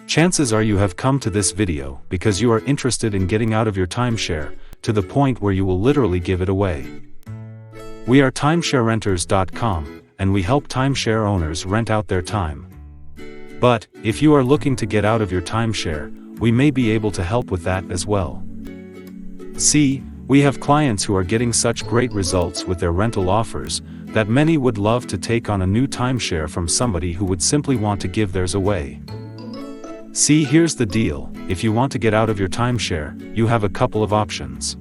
Chances are you have come to this video because you are interested in getting out of your timeshare, to the point where you will literally give it away. We are TIMESHARE and we help timeshare owners rent out their time. But, if you are looking to get out of your timeshare, we may be able to help with that as well. See, we have clients who are getting such great results with their rental offers, that many would love to take on a new timeshare from somebody who would simply want to give theirs away. See, here's the deal: if you want to get out of your timeshare, you have a couple of options.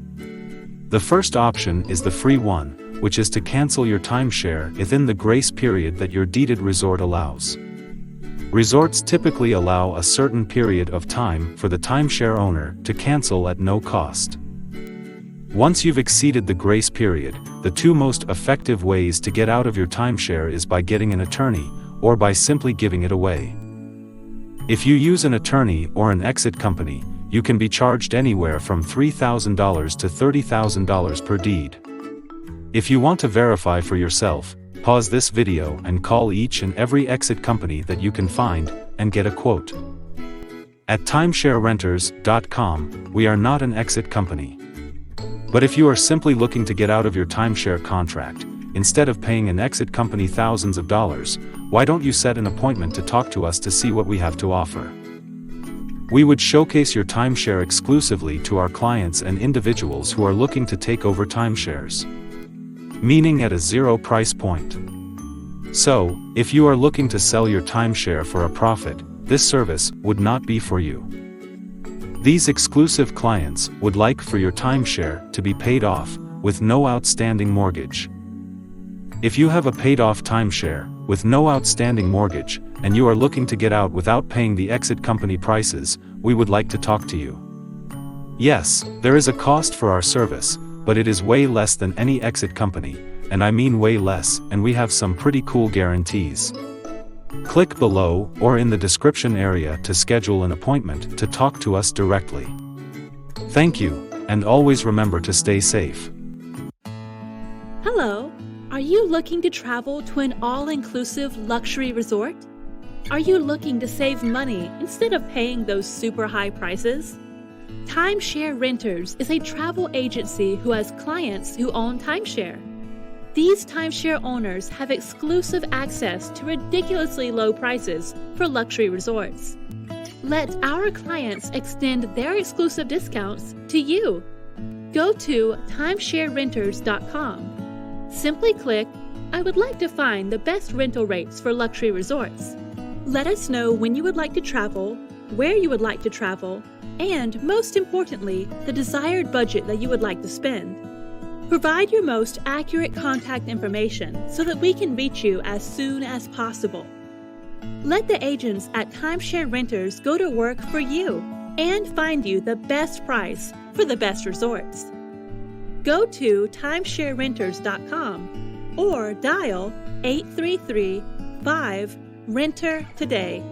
The first option is the free one, which is to cancel your timeshare within the grace period that your deeded resort allows. Resorts typically allow a certain period of time for the timeshare owner to cancel at no cost. Once you've exceeded the grace period, the two most effective ways to get out of your timeshare is by getting an attorney, or by simply giving it away. If you use an attorney or an exit company, you can be charged anywhere from $3,000 to $30,000 per deed. If you want to verify for yourself, pause this video and call each and every exit company that you can find, and get a quote. At TIMESHARE we are not an exit company. But if you are simply looking to get out of your timeshare contract, instead of paying an exit company thousands of dollars, why don't you set an appointment to talk to us to see what we have to offer? We would showcase your timeshare exclusively to our clients and individuals who are looking to take over timeshares, meaning at a zero price point. So, if you are looking to sell your timeshare for a profit, this service would not be for you. These exclusive clients would like for your timeshare to be paid off, with no outstanding mortgage. If you have a paid-off timeshare, with no outstanding mortgage, and you are looking to get out without paying the exit company prices, we would like to talk to you. Yes, there is a cost for our service, but it is way less than any exit company, and I mean way less, and we have some pretty cool guarantees. Click below or in the description area to schedule an appointment to talk to us directly. Thank you, and always remember to stay safe. Hello, are you looking to travel to an all-inclusive luxury resort? Are you looking to save money instead of paying those super high prices? Timeshare Renters is a travel agency who has clients who own timeshare. These timeshare owners have exclusive access to ridiculously low prices for luxury resorts. Let our clients extend their exclusive discounts to you. Go to TIMESHARERenters.com. Simply click, "I would like to find the best rental rates for luxury resorts." Let us know when you would like to travel, where you would like to travel, and most importantly, the desired budget that you would like to spend. Provide your most accurate contact information so that we can reach you as soon as possible. Let the agents at Timeshare Renters go to work for you and find you the best price for the best resorts. Go to TIMESHARERenters.com or dial 833-5-RENTER today.